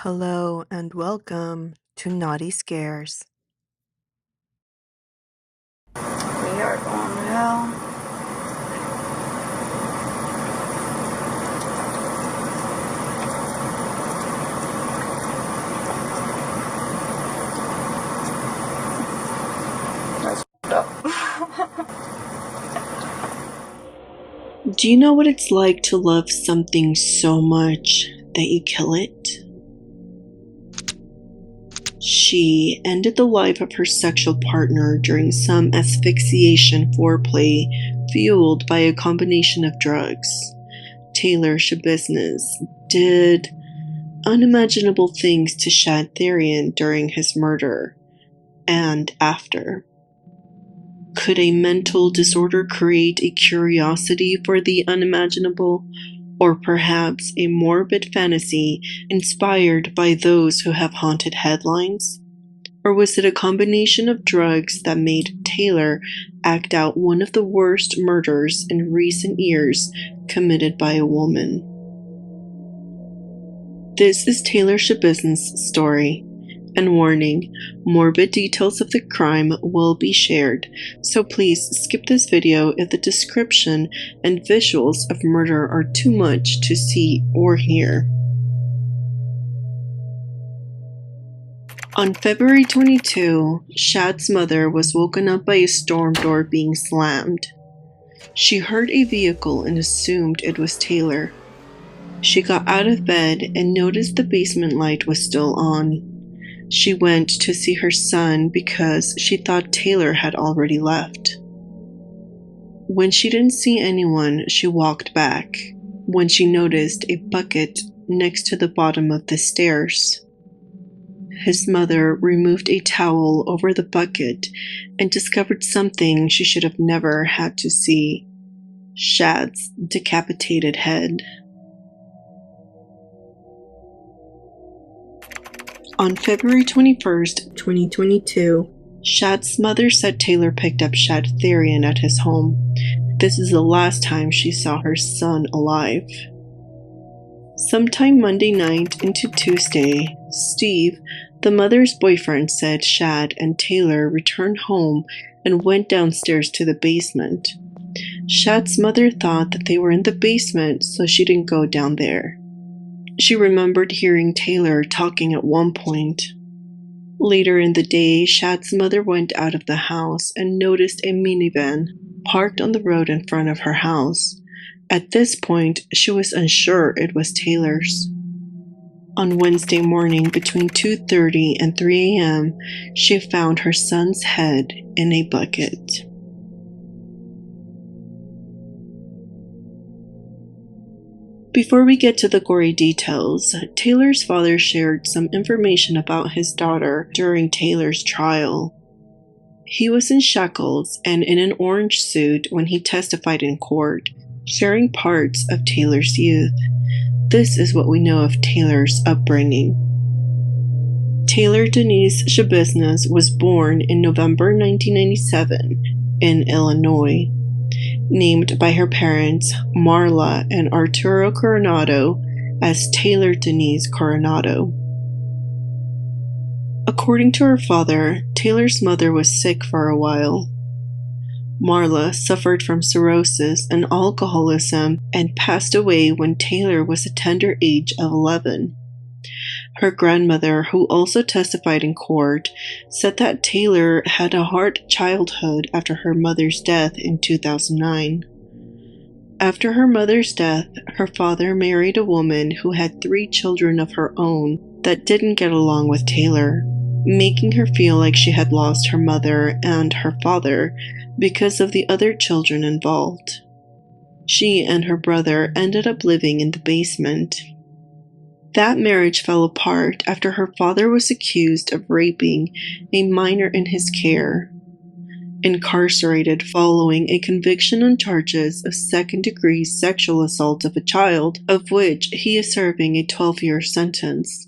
Hello and welcome to Naughty Scares. We are going to hell. That's up. Do you know what it's like to love something so much that you kill it? She ended the life of her sexual partner during some asphyxiation foreplay fueled by a combination of drugs. Taylor Schabusiness did unimaginable things to Shad Thyrion during his murder and after. Could a mental disorder create a curiosity for the unimaginable, or perhaps a morbid fantasy inspired by those who have haunted headlines? Or was it a combination of drugs that made Taylor act out one of the worst murders in recent years committed by a woman? This is Taylor Schabusiness' story. And warning, morbid details of the crime will be shared, so please skip this video if the description and visuals of murder are too much to see or hear. On February 22, Shad's mother was woken up by a storm door being slammed. She heard a vehicle and assumed it was Taylor. She got out of bed and noticed the basement light was still on. She went to see her son because she thought Taylor had already left. When she didn't see anyone, she walked back, when she noticed a bucket next to the bottom of the stairs. His mother removed a towel over the bucket and discovered something she should have never had to see: Shad's decapitated head. On February 21st, 2022, Shad's mother said Taylor picked up Shad Thyrion at his home. This is the last time she saw her son alive. Sometime Monday night into Tuesday, Steve, the mother's boyfriend, said Shad and Taylor returned home and went downstairs to the basement. Shad's mother thought that they were in the basement, so she didn't go down there. She remembered hearing Taylor talking at one point. Later in the day, Shad's mother went out of the house and noticed a minivan parked on the road in front of her house. At this point, she was unsure it was Taylor's. On Wednesday morning between 2:30 and 3 a.m., she found her son's head in a bucket. Before we get to the gory details, Taylor's father shared some information about his daughter during Taylor's trial. He was in shackles and in an orange suit when he testified in court, sharing parts of Taylor's youth. This is what we know of Taylor's upbringing. Taylor Denise Schabusiness was born in November 1997 in Illinois. Named by her parents Marla and Arturo Coronado as Taylor Denise Coronado. According to her father, Taylor's mother was sick for a while. Marla suffered from cirrhosis and alcoholism and passed away when Taylor was a tender age of 11. Her grandmother, who also testified in court, said that Taylor had a hard childhood after her mother's death in 2009. After her mother's death, her father married a woman who had 3 children of her own that didn't get along with Taylor, making her feel like she had lost her mother and her father because of the other children involved. She and her brother ended up living in the basement. That marriage fell apart after her father was accused of raping a minor in his care. Incarcerated following a conviction on charges of second-degree sexual assault of a child, of which he is serving a 12-year sentence.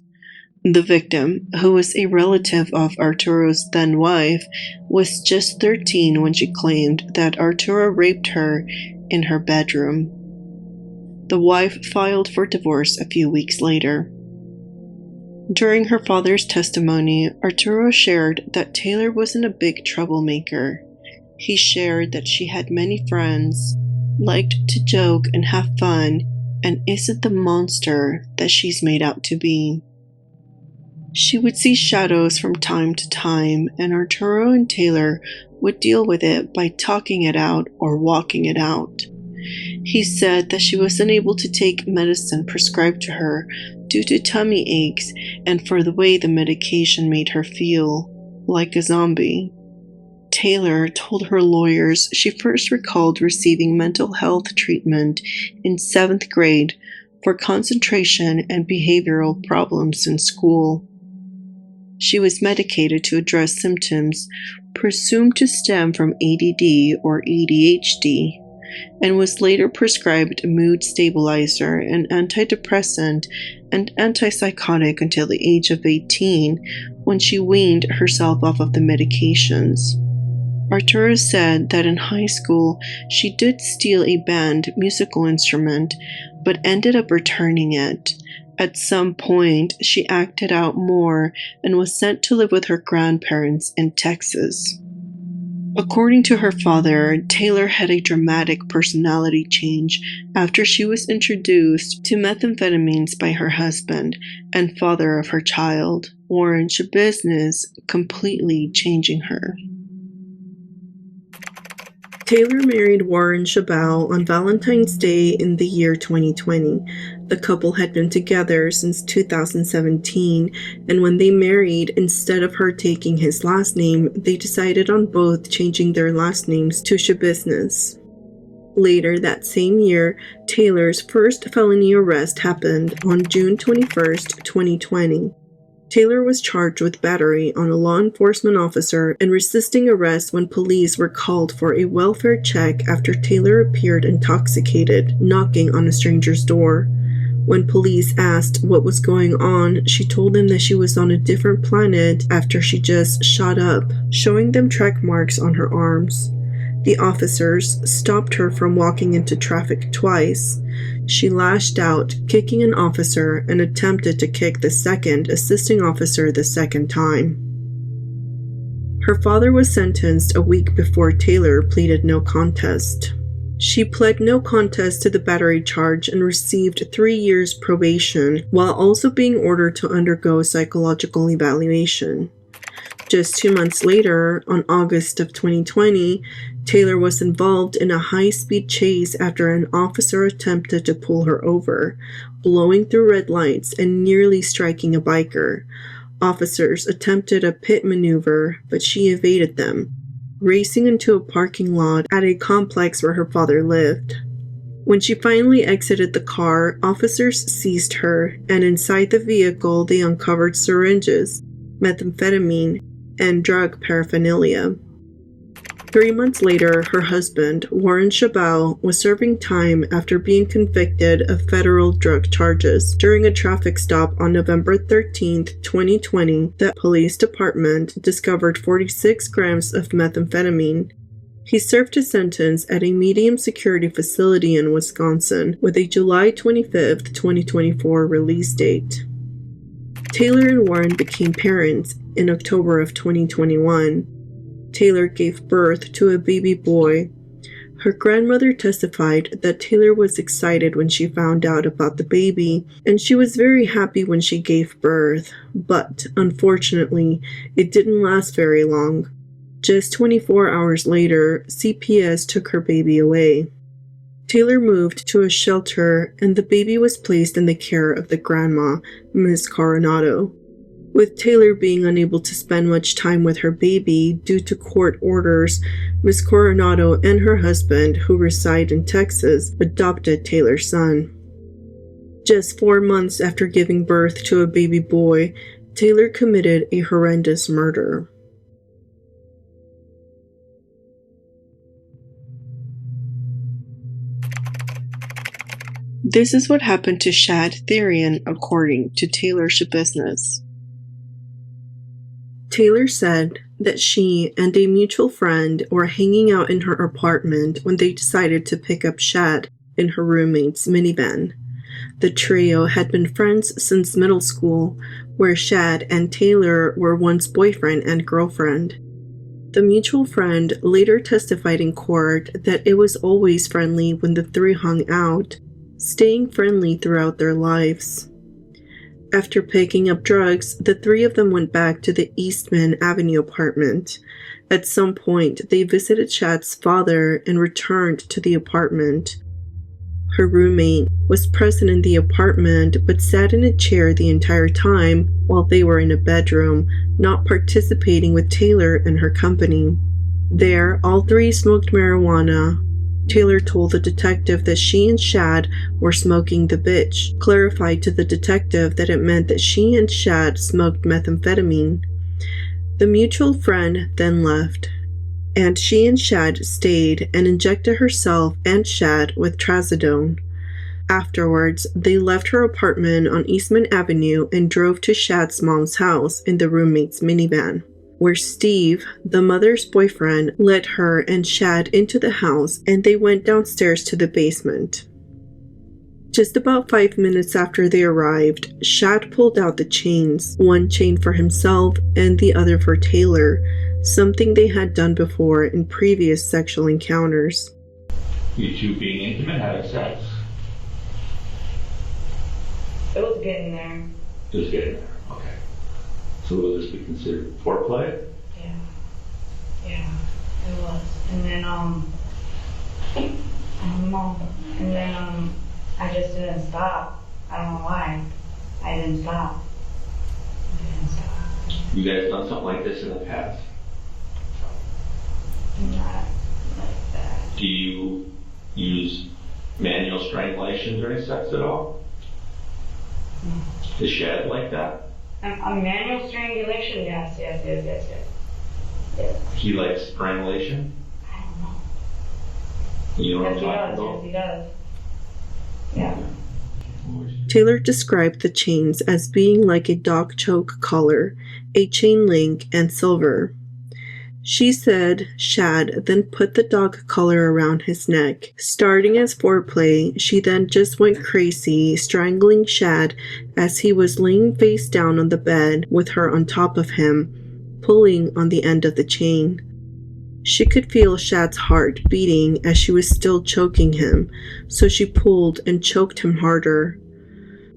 The victim, who was a relative of Arturo's then-wife, was just 13 when she claimed that Arturo raped her in her bedroom. The wife filed for divorce a few weeks later. During her father's testimony, Arturo shared that Taylor wasn't a big troublemaker. He shared that she had many friends, liked to joke and have fun, and isn't the monster that she's made out to be. She would see shadows from time to time, and Arturo and Taylor would deal with it by talking it out or walking it out. He said that she was unable to take medicine prescribed to her due to tummy aches and for the way the medication made her feel, like a zombie. Taylor told her lawyers she first recalled receiving mental health treatment in 7th grade for concentration and behavioral problems in school. She was medicated to address symptoms presumed to stem from ADD or ADHD, and was later prescribed a mood stabilizer, an antidepressant, and antipsychotic until the age of 18, when she weaned herself off of the medications. Arturo said that in high school she did steal a band musical instrument, but ended up returning it. At some point, she acted out more and was sent to live with her grandparents in Texas. According to her father, Taylor had a dramatic personality change after she was introduced to methamphetamines by her husband and father of her child, Warren Schabusiness, completely changing her. Taylor married Warren Schabusiness on Valentine's Day in the year 2020. The couple had been together since 2017, and when they married, instead of her taking his last name, they decided on both changing their last names to Schabusiness. Later that same year, Taylor's first felony arrest happened on June 21st, 2020. Taylor was charged with battery on a law enforcement officer and resisting arrest when police were called for a welfare check after Taylor appeared intoxicated, knocking on a stranger's door. When police asked what was going on, she told them that she was on a different planet after she just shot up, showing them track marks on her arms. The officers stopped her from walking into traffic twice. She lashed out, kicking an officer, and attempted to kick the second assisting officer the second time. Her father was sentenced a week before Taylor pleaded no contest. She pled no contest to the battery charge and received 3 years probation, while also being ordered to undergo psychological evaluation. Just 2 months later, on August of 2020, Taylor was involved in a high-speed chase after an officer attempted to pull her over, blowing through red lights and nearly striking a biker. Officers attempted a pit maneuver, but she evaded them, racing into a parking lot at a complex where her father lived. When she finally exited the car, officers seized her, and inside the vehicle they uncovered syringes, methamphetamine, and drug paraphernalia. 3 months later, her husband, Warren Schabusiness, was serving time after being convicted of federal drug charges. During a traffic stop on November 13, 2020, the police department discovered 46 grams of methamphetamine. He served his sentence at a medium security facility in Wisconsin with a July 25, 2024 release date. Taylor and Warren became parents in October of 2021. Taylor gave birth to a baby boy. Her grandmother testified that Taylor was excited when she found out about the baby, and she was very happy when she gave birth, but unfortunately, it didn't last very long. Just 24 hours later, CPS took her baby away. Taylor moved to a shelter, and the baby was placed in the care of the grandma, Ms. Coronado. With Taylor being unable to spend much time with her baby due to court orders, Ms. Coronado and her husband, who reside in Texas, adopted Taylor's son. Just 4 months after giving birth to a baby boy, Taylor committed a horrendous murder. This is what happened to Shad Thyrion, according to Taylor Schabusiness. Taylor said that she and a mutual friend were hanging out in her apartment when they decided to pick up Shad in her roommate's minivan. The trio had been friends since middle school, where Shad and Taylor were once boyfriend and girlfriend. The mutual friend later testified in court that it was always friendly when the three hung out, staying friendly throughout their lives. After picking up drugs, the three of them went back to the Eastman Avenue apartment. At some point, they visited Shad's father and returned to the apartment. Her roommate was present in the apartment but sat in a chair the entire time while they were in a bedroom, not participating with Taylor and her company. There, all three smoked marijuana. Taylor told the detective that she and Shad were smoking the bitch, clarified to the detective that it meant that she and Shad smoked methamphetamine. The mutual friend then left, and she and Shad stayed and injected herself and Shad with trazodone. Afterwards, they left her apartment on Eastman Avenue and drove to Shad's mom's house in the roommate's minivan, where Steve, the mother's boyfriend, led her and Shad into the house, and they went downstairs to the basement. Just about 5 minutes after they arrived, Shad pulled out the chains, one chain for himself and the other for Taylor, something they had done before in previous sexual encounters. You two being intimate, having sex? It was getting there. It was getting there, okay. So will this be considered foreplay? Yeah, it was. And then, I don't know. And then, I just didn't stop. I don't know why. I didn't stop. You guys done something like this in the past? Not like that. Do you use manual strangulation during sex at all? No. Is Shad like that? A manual strangulation? Yes. He likes strangulation? I don't know. You know what I'm Yes, talking about? he does. Yeah. Taylor described the chains as being like a dog choke collar, a chain link, and silver. She said Shad then put the dog collar around his neck. Starting as foreplay, she then just went crazy, strangling Shad as he was laying face down on the bed with her on top of him, pulling on the end of the chain. She could feel Shad's heart beating as she was still choking him, so she pulled and choked him harder.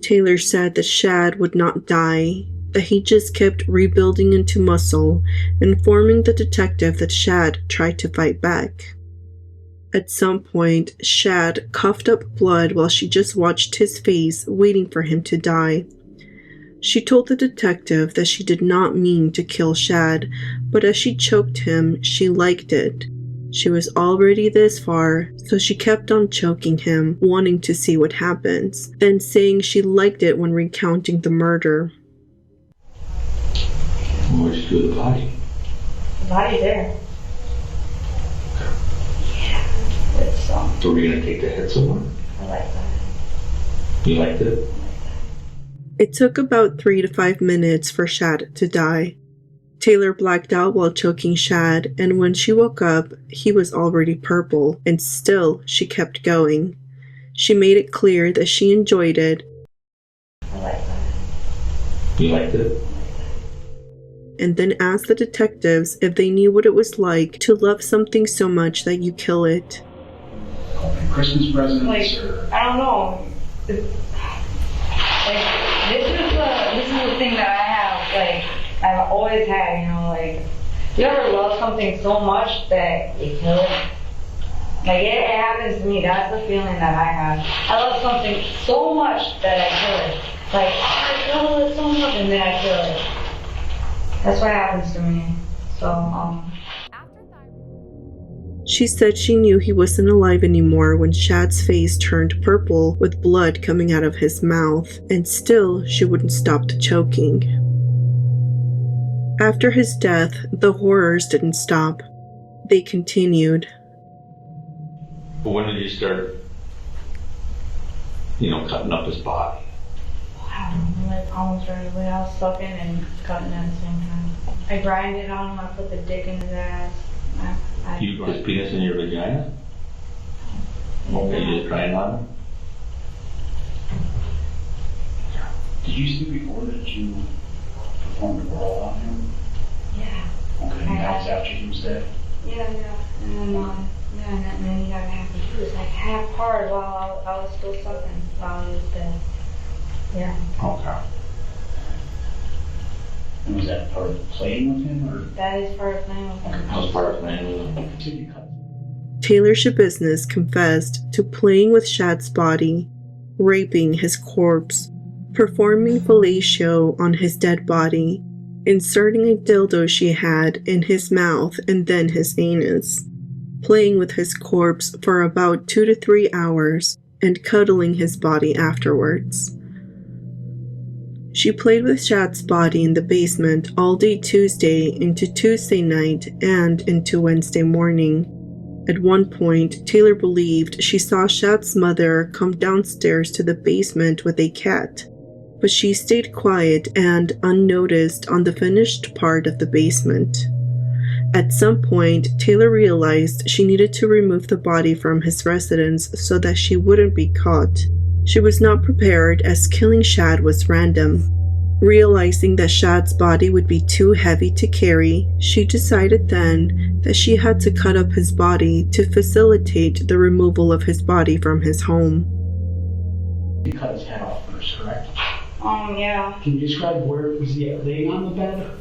Taylor said that Shad would not die, that he just kept rebuilding into muscle, informing the detective that Shad tried to fight back. At some point, Shad coughed up blood while she just watched his face, waiting for him to die. She told the detective that she did not mean to kill Shad, but as she choked him, she liked it. She was already this far, so she kept on choking him, wanting to see what happens, then saying she liked it when recounting the murder. Where'd you do the body? The body's there. Yeah. It's, So we're gonna take the head somewhere? I like that. You liked it? It took about 3 to 5 minutes for Shad to die. Taylor blacked out while choking Shad, and when she woke up, he was already purple, and still she kept going. She made it clear that she enjoyed it. I like that. You liked it? And then asked the detectives if they knew what it was like to love something so much that you kill it. Christmas presents Like, or... I don't know. This is the thing that I have, like, I've always had, you know, like, you ever love something so much that you kill it? Like, it happens to me. That's the feeling that I have. I love something so much that I kill it. Like, I love it so much, and then I kill it. That's what happens to me. So, She said she knew he wasn't alive anymore when Shad's face turned purple with blood coming out of his mouth, and still she wouldn't stop the choking. After his death, the horrors didn't stop. They continued. But when did you start, cutting up his body? I don't know, like almost right away. I was sucking and cutting at the same time. I grinded on him. I put the dick in his ass. You put his penis in your vagina? Okay, you just grind on him? you say before that you performed a roll on him? Yeah. Okay, and that was after he was dead? Yeah. And then he got happy. He was like half hard while I was still sucking while he was dead. Yeah. Okay. And was that part of playing with him, or? That is part of playing with him. That was part of playing with him. Did you cut? Taylor Schabusiness confessed to playing with Shad's body, raping his corpse, performing fellatio on his dead body, inserting a dildo she had in his mouth and then his anus, playing with his corpse for about 2 to 3 hours, and cuddling his body afterwards. She played with Shad's body in the basement all day Tuesday into Tuesday night and into Wednesday morning. At one point, Taylor believed she saw Shad's mother come downstairs to the basement with a cat, but she stayed quiet and unnoticed on the finished part of the basement. At some point, Taylor realized she needed to remove the body from his residence so that she wouldn't be caught. She was not prepared as killing Shad was random. Realizing that Shad's body would be too heavy to carry, she decided then that she had to cut up his body to facilitate the removal of his body from his home. You cut his head off first, correct? Yeah. Can you describe where was he laying on the bed?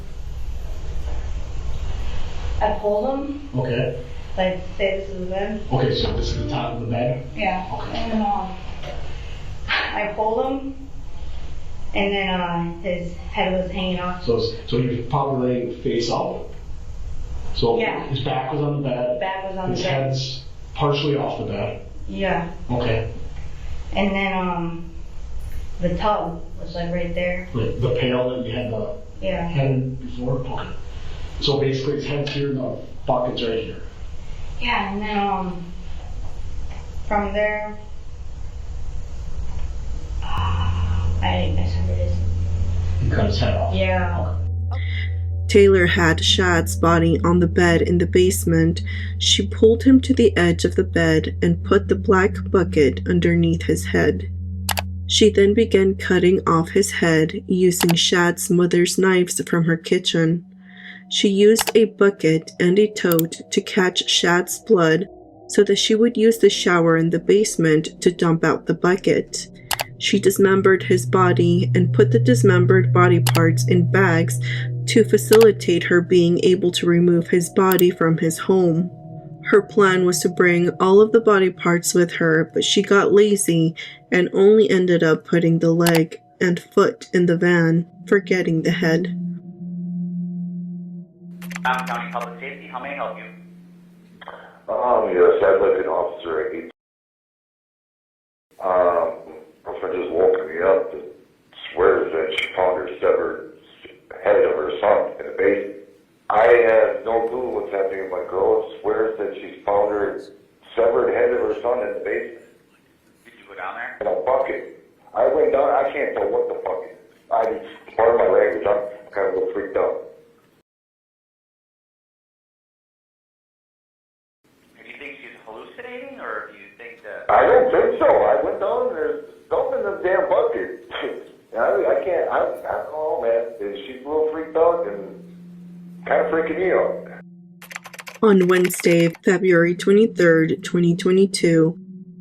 I pulled him. Okay. Like, say this is the bed. Okay, so this is the top of the bed? Yeah. Okay. And I pulled him, and then his head was hanging off. So he was probably laying face up. So Yeah. his back was on the bed. The back was on His the bed. head's partially off the bed. Yeah. Okay. And then the tub was like right there. Like the pail that you had the Yeah. head in before? Okay. So basically his head's here and the bucket's right here. Yeah, and then from there, I said it is. You cut his head off. Yeah. Okay. Taylor had Shad's body on the bed in the basement. She pulled him to the edge of the bed and put the black bucket underneath his head. She then began cutting off his head using Shad's mother's knives from her kitchen. She used a bucket and a tote to catch Shad's blood so that she would use the shower in the basement to dump out the bucket. She dismembered his body and put the dismembered body parts in bags to facilitate her being able to remove his body from his home. Her plan was to bring all of the body parts with her, but she got lazy and only ended up putting the leg and foot in the van, forgetting the head. County Public Safety, how may I help you? Yes, I'd like an officer. Girlfriend just woke me up and swears that she found her severed head of her son in the basement. I have no clue what's happening with my girl. Swears that she's found her severed head of her son in the basement. Did you go down there? In a bucket. I went down, I can't tell what the fuck. Part of my language, I'm kind of a little freaked out. Do you think she's hallucinating, or do you think that... I don't think so. I went down and there's something in the damn bucket. I don't know, man. She's a little freaked out and kind of freaking me out. On Wednesday, February 23rd, 2022,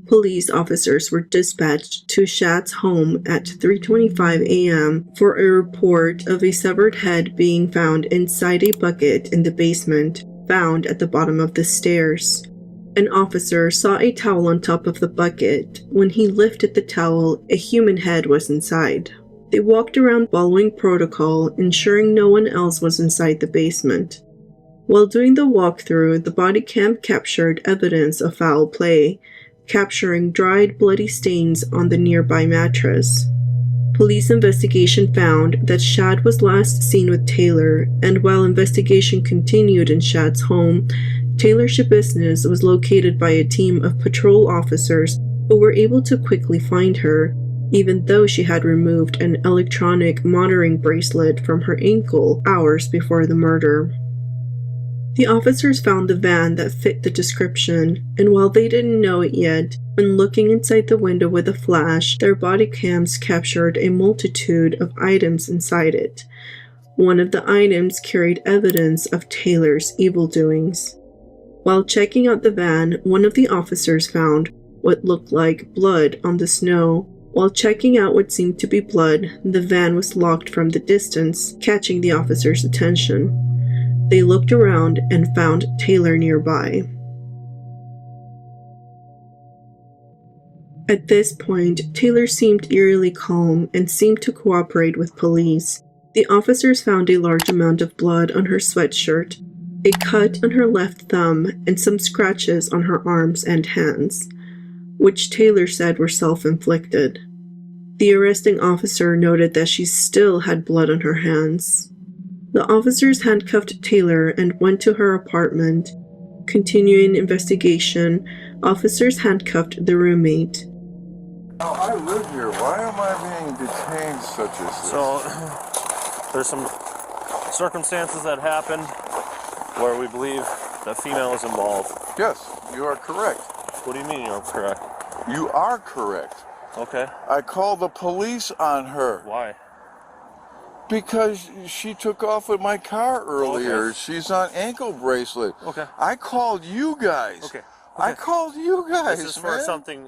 police officers were dispatched to Shad's home at 3:25 a.m. for a report of a severed head being found inside a bucket in the basement, found at the bottom of the stairs. An officer saw a towel on top of the bucket. When he lifted the towel, a human head was inside. They walked around following protocol, ensuring no one else was inside the basement. While doing the walkthrough, the body cam captured evidence of foul play, capturing dried bloody stains on the nearby mattress. Police investigation found that Shad was last seen with Taylor, and while investigation continued in Shad's home, Taylor Schabusiness was located by a team of patrol officers who were able to quickly find her, even though she had removed an electronic monitoring bracelet from her ankle hours before the murder. The officers found the van that fit the description, and while they didn't know it yet, when looking inside the window with a flash, their body cams captured a multitude of items inside it. One of the items carried evidence of Taylor's evil doings. While checking out the van, one of the officers found what looked like blood on the snow. While checking out what seemed to be blood, the van was locked from the distance, catching the officers' attention. They looked around and found Taylor nearby. At this point, Taylor seemed eerily calm and seemed to cooperate with police. The officers found a large amount of blood on her sweatshirt, a cut on her left thumb, and some scratches on her arms and hands, which Taylor said were self-inflicted. The arresting officer noted that she still had blood on her hands. The officers handcuffed Taylor and went to her apartment. Continuing investigation, officers handcuffed the roommate. Now, I live here. Why am I being detained such as this? So, there's some circumstances that happened where we believe that female is involved. Yes, you are correct. What do you mean you're correct? You are correct. Okay. I called the police on her. Why? Because she took off with my car earlier. Okay. She's on ankle bracelet. Okay. I called you guys. Okay. I called you guys, This is for man. something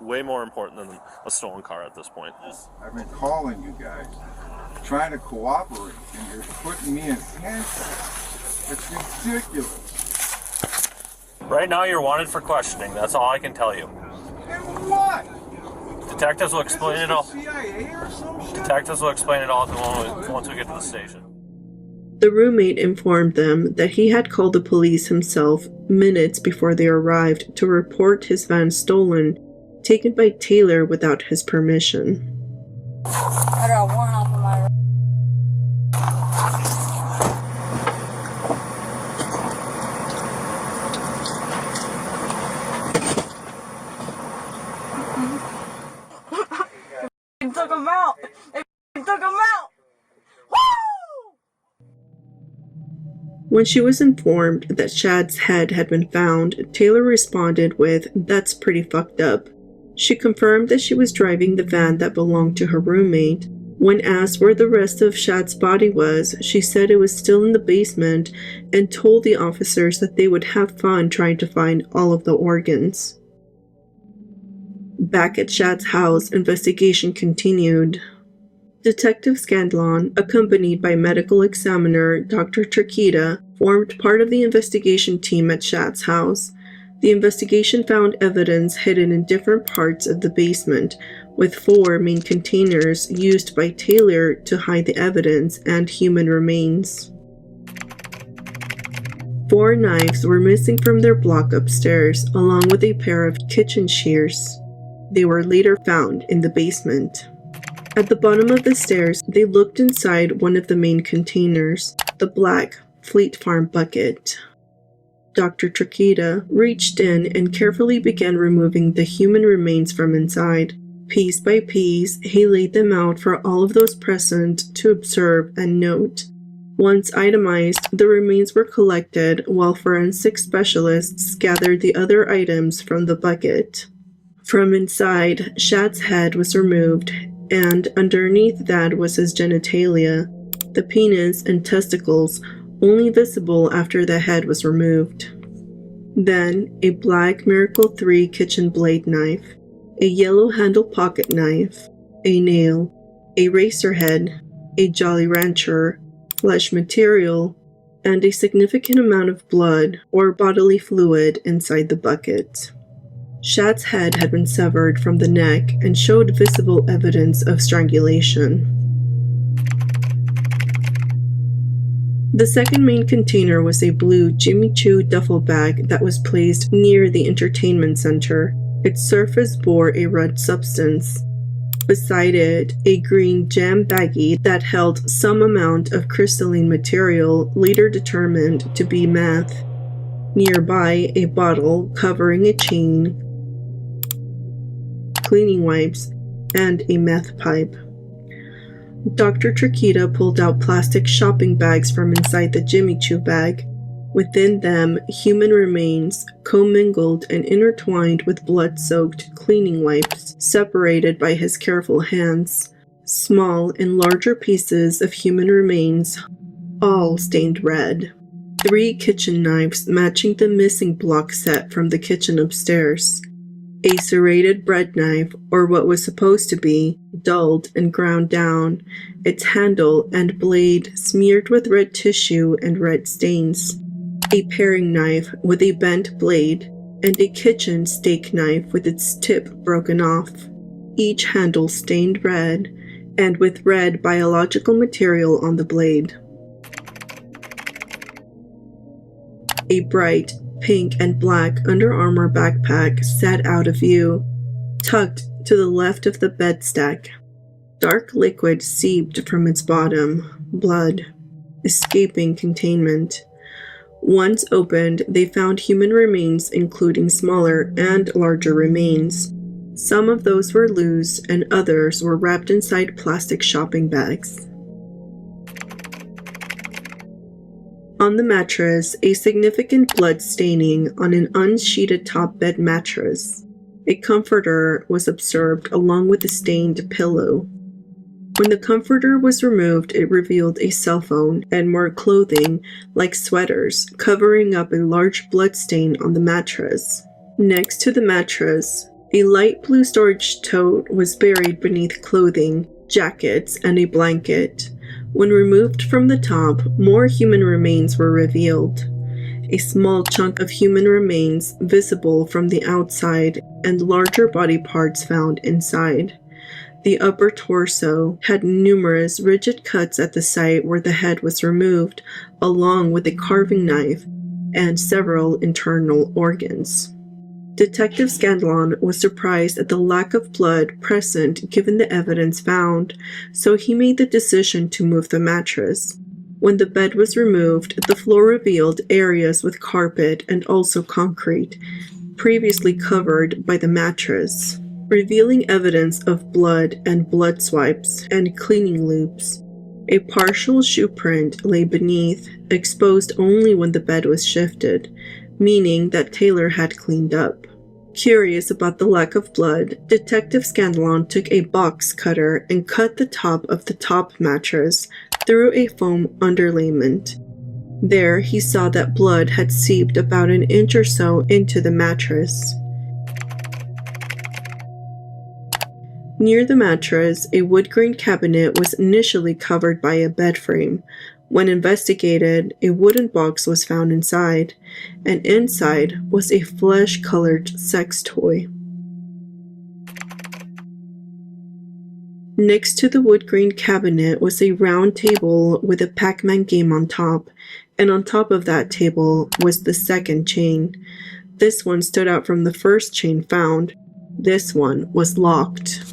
way more important than a stolen car at this point. I've been calling you guys, trying to cooperate, and you're putting me in handcuffs. It's ridiculous. Right now you're wanted for questioning. That's all I can tell you. And what? Detectives will explain it all. CIA or some shit? Detectives will explain it all once we get to the station. The roommate informed them that he had called the police himself minutes before they arrived to report his van stolen, taken by Taylor without his permission. I got one off of my. Took him out. It took him out. Woo! When she was informed that Shad's head had been found, Taylor responded with, "That's pretty fucked up." She confirmed that she was driving the van that belonged to her roommate. When asked where the rest of Shad's body was, she said it was still in the basement and told the officers that they would have fun trying to find all of the organs. Back at Shad's house, investigation continued. Detective Scanlon, accompanied by medical examiner Dr. Turkita, formed part of the investigation team at Shad's house. The investigation found evidence hidden in different parts of the basement, with 4 main containers used by Taylor to hide the evidence and human remains. 4 knives were missing from their block upstairs, along with a pair of kitchen shears. They were later found in the basement. At the bottom of the stairs, they looked inside one of the main containers, the black Fleet Farm bucket. Dr. Turkita reached in and carefully began removing the human remains from inside. Piece by piece, he laid them out for all of those present to observe and note. Once itemized, the remains were collected while forensic specialists gathered the other items from the bucket. From inside, Shad's head was removed, and underneath that was his genitalia, the penis and testicles, only visible after the head was removed. Then, a black Miracle 3 kitchen blade knife, a yellow handle pocket knife, a nail, a razor head, a Jolly Rancher, flesh material, and a significant amount of blood or bodily fluid inside the bucket. Shad's head had been severed from the neck and showed visible evidence of strangulation. The second main container was a blue Jimmy Choo duffel bag that was placed near the entertainment center. Its surface bore a red substance. Beside it, a green jam baggie that held some amount of crystalline material later determined to be meth. Nearby, a bottle covering a chain, cleaning wipes, and a meth pipe. Dr. Turkita pulled out plastic shopping bags from inside the Jimmy Choo bag. Within them, human remains commingled and intertwined with blood-soaked cleaning wipes, separated by his careful hands. Small and larger pieces of human remains, all stained red. 3 kitchen knives matching the missing block set from the kitchen upstairs. A serrated bread knife, or what was supposed to be, dulled and ground down, its handle and blade smeared with red tissue and red stains. A paring knife with a bent blade, and a kitchen steak knife with its tip broken off, each handle stained red, and with red biological material on the blade. A bright pink and black Under Armour backpack sat out of view, tucked to the left of the bed stack. Dark liquid seeped from its bottom, blood, escaping containment. Once opened, they found human remains, including smaller and larger remains. Some of those were loose, and others were wrapped inside plastic shopping bags. On the mattress, a significant blood staining on an unsheeted top bed mattress. A comforter was observed along with a stained pillow. When the comforter was removed, it revealed a cell phone and more clothing, like sweaters, covering up a large blood stain on the mattress. Next to the mattress, a light blue storage tote was buried beneath clothing, jackets, and a blanket. When removed from the top, more human remains were revealed. A small chunk of human remains visible from the outside, and larger body parts found inside. The upper torso had numerous rigid cuts at the site where the head was removed, along with a carving knife and several internal organs. Detective Scanlon was surprised at the lack of blood present given the evidence found, so he made the decision to move the mattress. When the bed was removed, the floor revealed areas with carpet and also concrete, previously covered by the mattress, revealing evidence of blood and blood swipes and cleaning loops. A partial shoe print lay beneath, exposed only when the bed was shifted, meaning that Taylor had cleaned up. Curious about the lack of blood, Detective Scanlon took a box cutter and cut the top of the top mattress through a foam underlayment. There he saw that blood had seeped about an inch or so into the mattress. Near the mattress, a wood grain cabinet was initially covered by a bed frame. When investigated, a wooden box was found inside, and inside was a flesh-colored sex toy. Next to the wood grain cabinet was a round table with a Pac-Man game on top, and on top of that table was the second chain. This one stood out from the first chain found. This one was locked.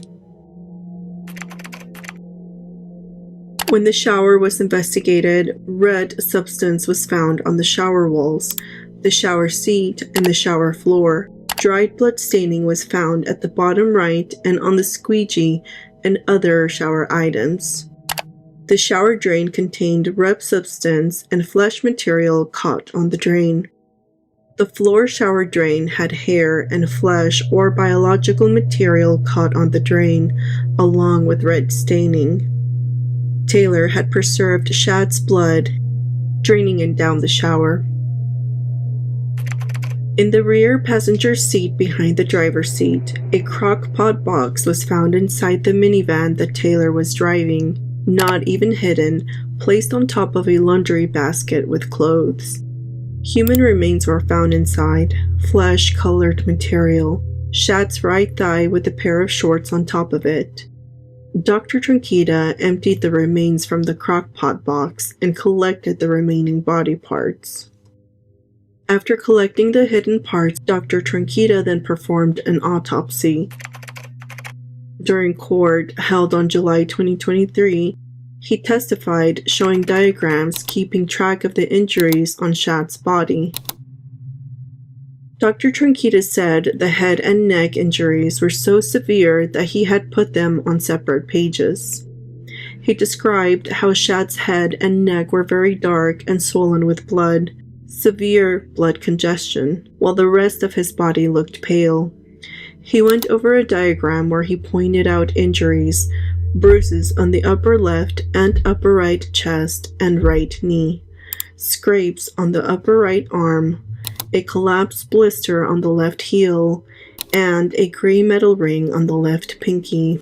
When the shower was investigated, red substance was found on the shower walls, the shower seat, and the shower floor. Dried blood staining was found at the bottom right and on the squeegee and other shower items. The shower drain contained red substance and flesh material caught on the drain. The floor shower drain had hair and flesh or biological material caught on the drain, along with red staining. Taylor had preserved Shad's blood, draining it down the shower. In the rear passenger seat behind the driver's seat, a crock-pot box was found inside the minivan that Taylor was driving, not even hidden, placed on top of a laundry basket with clothes. Human remains were found inside, flesh-colored material, Shad's right thigh with a pair of shorts on top of it. Dr. Tranquita emptied the remains from the crock-pot box and collected the remaining body parts. After collecting the hidden parts, Dr. Tranquita then performed an autopsy. During court, held on July 2023, he testified showing diagrams keeping track of the injuries on Shad's body. Dr. Tranquita said the head and neck injuries were so severe that he had put them on separate pages. He described how Shad's head and neck were very dark and swollen with blood, severe blood congestion, while the rest of his body looked pale. He went over a diagram where he pointed out injuries, bruises on the upper left and upper right chest and right knee, scrapes on the upper right arm, a collapsed blister on the left heel, and a gray metal ring on the left pinky.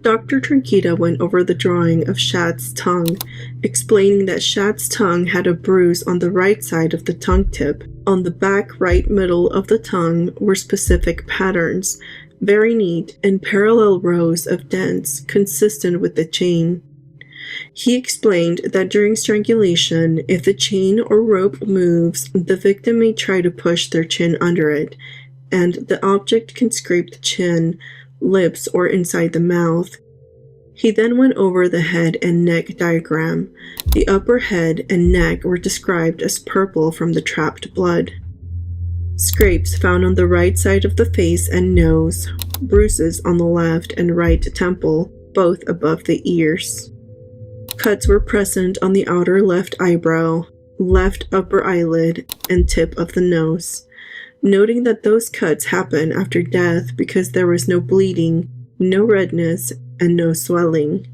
Dr. Tranquita went over the drawing of Shad's tongue, explaining that Shad's tongue had a bruise on the right side of the tongue tip. On the back right middle of the tongue were specific patterns, very neat and parallel rows of dents consistent with the chain. He explained that during strangulation, if the chain or rope moves, the victim may try to push their chin under it, and the object can scrape the chin, lips, or inside the mouth. He then went over the head and neck diagram. The upper head and neck were described as purple from the trapped blood. Scrapes found on the right side of the face and nose, bruises on the left and right temple, both above the ears. Cuts were present on the outer left eyebrow, left upper eyelid, and tip of the nose, noting that those cuts happened after death because there was no bleeding, no redness, and no swelling.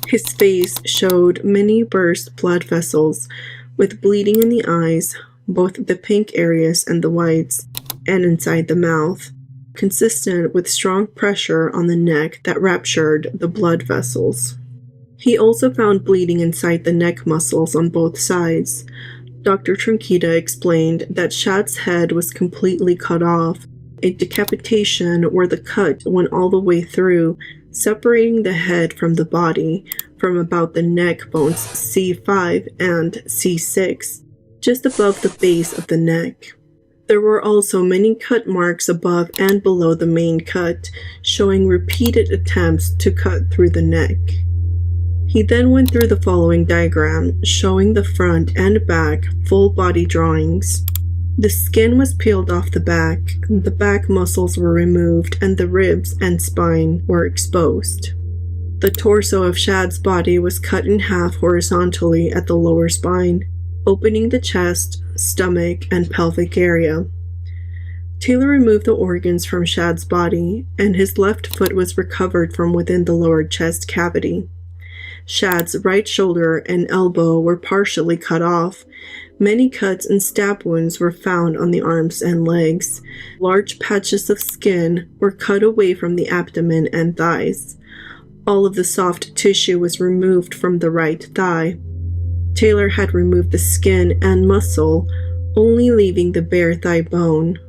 His face showed many burst blood vessels, with bleeding in the eyes, both the pink areas and the whites, and inside the mouth, consistent with strong pressure on the neck that ruptured the blood vessels. He also found bleeding inside the neck muscles on both sides. Dr. Tranquita explained that Shad's head was completely cut off, a decapitation where the cut went all the way through, separating the head from the body, from about the neck bones C5 and C6, just above the base of the neck. There were also many cut marks above and below the main cut, showing repeated attempts to cut through the neck. He then went through the following diagram, showing the front and back full body drawings. The skin was peeled off the back muscles were removed, and the ribs and spine were exposed. The torso of Shad's body was cut in half horizontally at the lower spine, opening the chest, stomach, and pelvic area. Taylor removed the organs from Shad's body, and his left foot was recovered from within the lower chest cavity. Shad's right shoulder and elbow were partially cut off. Many cuts and stab wounds were found on the arms and legs. Large patches of skin were cut away from the abdomen and thighs. All of the soft tissue was removed from the right thigh. Taylor had removed the skin and muscle, only leaving the bare thigh bone.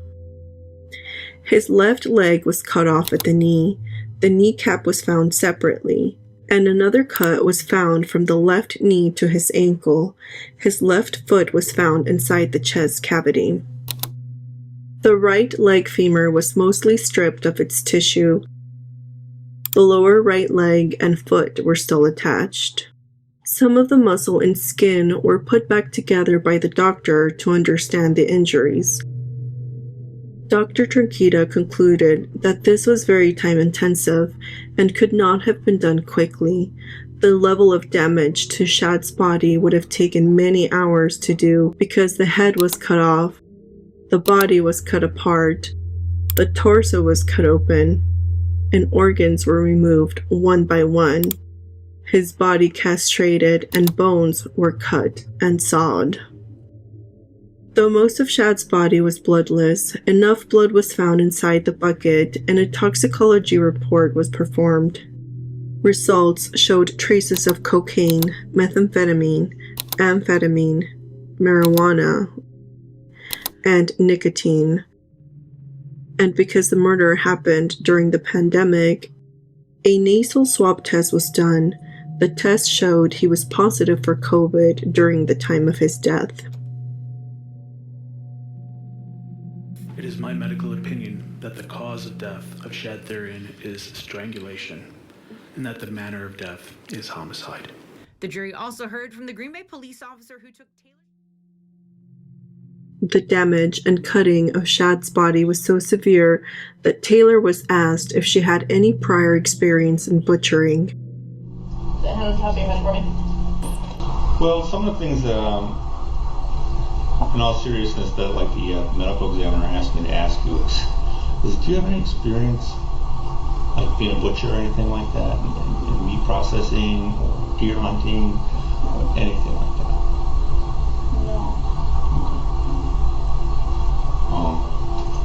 His left leg was cut off at the knee. The kneecap was found separately, and another cut was found from the left knee to his ankle. His left foot was found inside the chest cavity. The right leg femur was mostly stripped of its tissue. The lower right leg and foot were still attached. Some of the muscle and skin were put back together by the doctor to understand the injuries. Dr. Tranquita concluded that this was very time-intensive and could not have been done quickly. The level of damage to Shad's body would have taken many hours to do because the head was cut off, the body was cut apart, the torso was cut open, and organs were removed one by one. His body castrated and bones were cut and sawed. Though most of Shad's body was bloodless, enough blood was found inside the bucket and a toxicology report was performed. Results showed traces of cocaine, methamphetamine, amphetamine, marijuana, and nicotine. And because the murder happened during the pandemic, a nasal swab test was done. The test showed he was positive for COVID during the time of his death. It is my medical opinion that the cause of death of Shad Thyrion is strangulation, and that the manner of death is homicide. The jury also heard from the Green Bay police officer who took Taylor. The damage and cutting of Shad's body was so severe that Taylor was asked if she had any prior experience in butchering. How do you mean for me? Well, some of the things that in all seriousness, that like the medical examiner asked me to ask you is do you have any experience like being a butcher or anything like that, in meat processing or deer hunting or anything like that? No.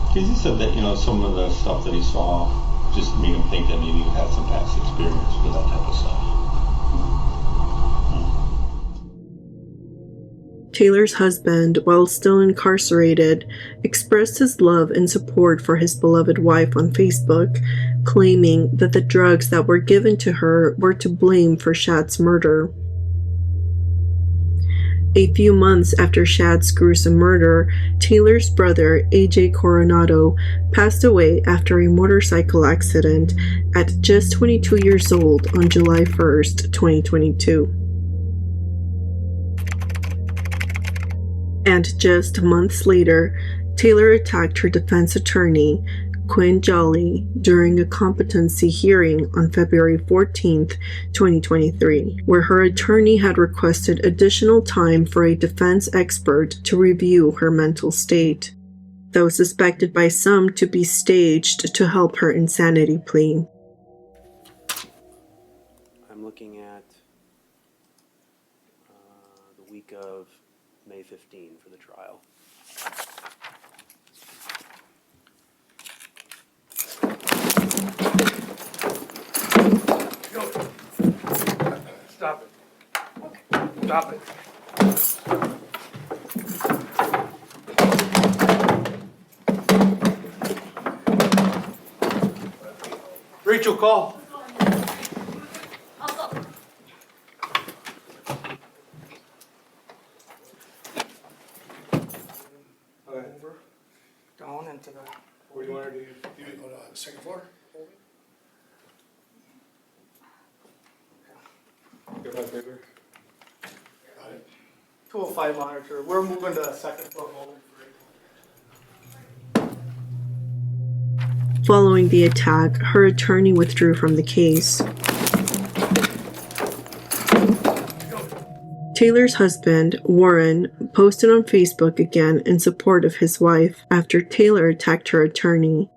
Because he said that, you know, some of the stuff that he saw just made him think that maybe you had some past experience with that type of stuff. Taylor's husband, while still incarcerated, expressed his love and support for his beloved wife on Facebook, claiming that the drugs that were given to her were to blame for Shad's murder. A few months after Shad's gruesome murder, Taylor's brother, AJ Coronado, passed away after a motorcycle accident at just 22 years old on July 1st, 2022. And just months later, Taylor attacked her defense attorney, Quinn Jolly, during a competency hearing on February 14, 2023, where her attorney had requested additional time for a defense expert to review her mental state, though suspected by some to be staged to help her insanity plea. I'm looking at the week of May 15 for the trial. Stop it. Stop it. Rachel, call. Over, down into the. Where do you want her to do it? On the second floor? Get that paper. Got it. 205 monitor. We're moving to the second floor. Following the attack, her attorney withdrew from the case. Taylor's husband, Warren, posted on Facebook again in support of his wife after Taylor attacked her attorney.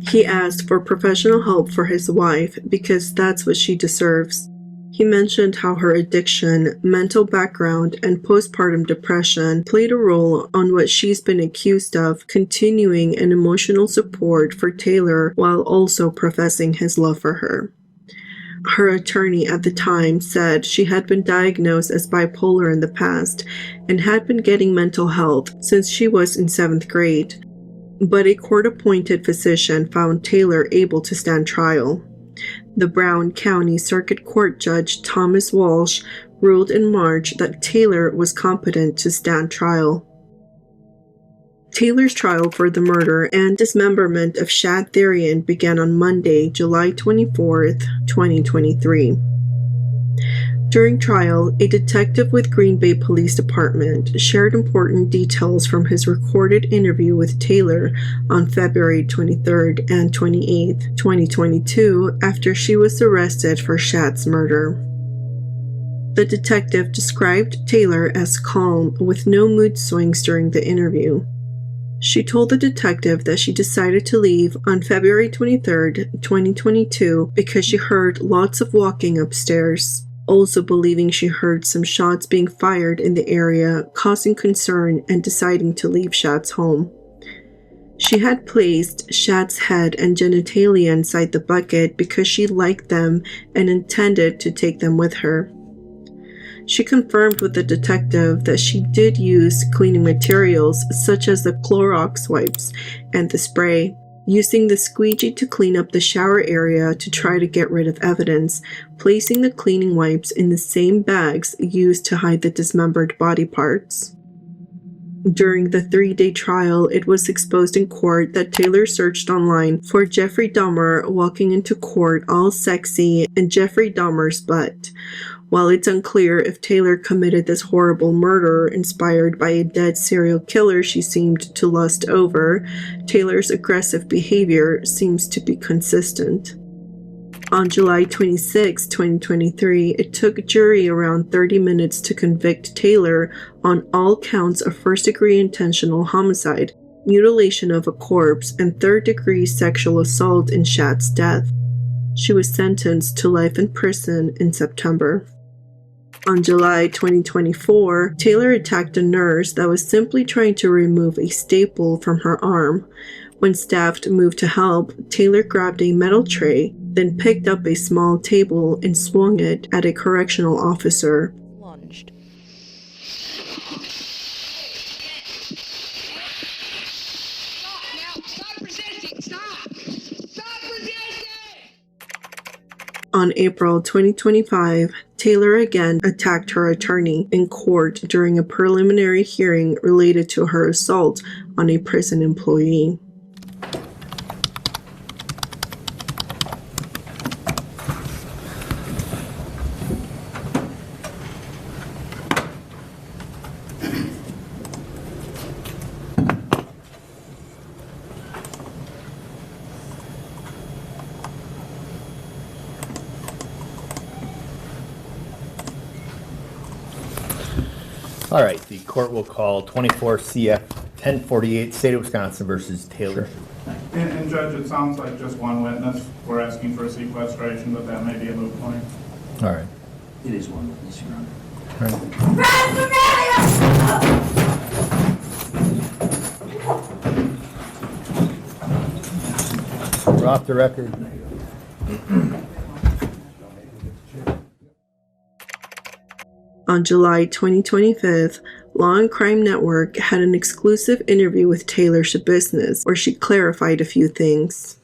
He asked for professional help for his wife because that's what she deserves. He mentioned how her addiction, mental background, and postpartum depression played a role on what she's been accused of, continuing an emotional support for Taylor while also professing his love for her. Her attorney at the time said she had been diagnosed as bipolar in the past and had been getting mental health since she was in 7th grade, but a court-appointed physician found Taylor able to stand trial. The Brown County Circuit Court Judge Thomas Walsh ruled in March that Taylor was competent to stand trial. Taylor's trial for the murder and dismemberment of Shad Thyrion began on Monday, July 24, 2023. During trial, a detective with Green Bay Police Department shared important details from his recorded interview with Taylor on February 23rd and 28th, 2022, after she was arrested for Shad's murder. The detective described Taylor as calm, with no mood swings during the interview. She told the detective that she decided to leave on February 23rd, 2022, because she heard lots of walking upstairs, also believing she heard some shots being fired in the area, causing concern and deciding to leave Shad's home. She had placed Shad's head and genitalia inside the bucket because she liked them and intended to take them with her. She confirmed with the detective that she did use cleaning materials such as the Clorox wipes and the spray, using the squeegee to clean up the shower area to try to get rid of evidence, placing the cleaning wipes in the same bags used to hide the dismembered body parts. During the 3-day trial, it was exposed in court that Taylor searched online for Jeffrey Dahmer walking into court all sexy and Jeffrey Dahmer's butt. While it's unclear if Taylor committed this horrible murder inspired by a dead serial killer she seemed to lust over, Taylor's aggressive behavior seems to be consistent. On July 26, 2023, it took a jury around 30 minutes to convict Taylor on all counts of first-degree intentional homicide, mutilation of a corpse, and third-degree sexual assault in Shad's death. She was sentenced to life in prison in September. On July 2024, Taylor attacked a nurse that was simply trying to remove a staple from her arm. When staff moved to help, Taylor grabbed a metal tray, then picked up a small table and swung it at a correctional officer. Lunged. On April 2025, Taylor again attacked her attorney in court during a preliminary hearing related to her assault on a prison employee. All right, the court will call 24 CF 1048, State of Wisconsin versus Taylor. And Judge, it sounds like just one witness. We're asking for a sequestration, but that may be a moot point. All right. It is one witness, Your Honor. All right. We're off the record. On July 2025, Law and Crime Network had an exclusive interview with Taylor Schabusiness, where she clarified a few things.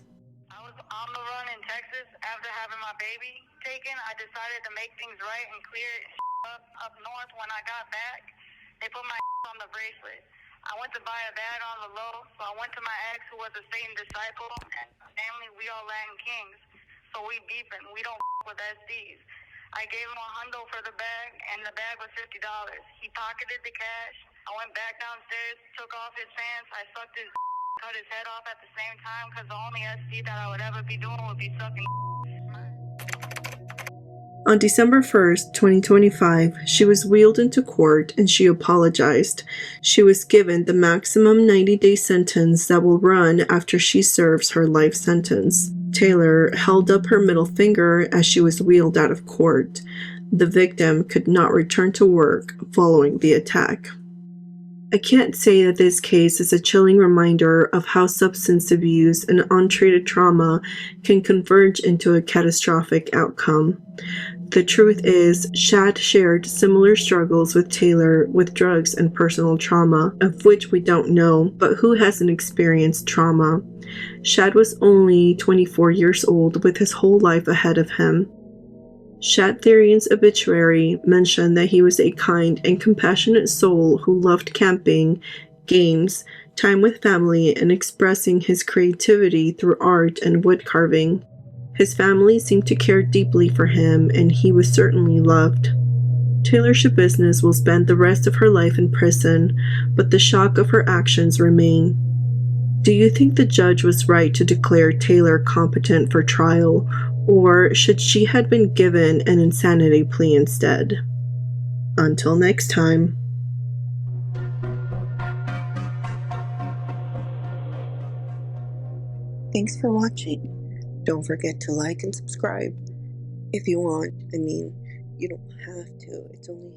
I was on the run in Texas after having my baby taken. I decided to make things right and clear up north. When I got back, they put my on the bracelet. I went to buy a bag on the low, so I went to my ex, who was a Satan disciple, and family, we all Latin kings. So we beefing. We don't with SDs. I gave him $100 for the bag, and the bag was $50. He pocketed the cash. I went back downstairs, took off his pants. I sucked his cut his head off at the same time, because the only SD that I would ever be doing would be sucking. On December 1st, 2025, she was wheeled into court and she apologized. She was given the maximum 90-day sentence that will run after she serves her life sentence. Taylor held up her middle finger as she was wheeled out of court. The victim could not return to work following the attack. I can't say that this case is a chilling reminder of how substance abuse and untreated trauma can converge into a catastrophic outcome. The truth is, Shad shared similar struggles with Taylor with drugs and personal trauma, of which we don't know, but who hasn't experienced trauma? Shad was only 24 years old with his whole life ahead of him. Shad Thyrion's obituary mentioned that he was a kind and compassionate soul who loved camping, games, time with family, and expressing his creativity through art and wood carving. His family seemed to care deeply for him, and he was certainly loved. Taylor Schabusiness will spend the rest of her life in prison, but the shock of her actions remain. Do you think the judge was right to declare Taylor competent for trial, or should she have been given an insanity plea instead? Until next time. Thanks for watching. Don't forget to like and subscribe if you want. I mean, you don't have to. It's only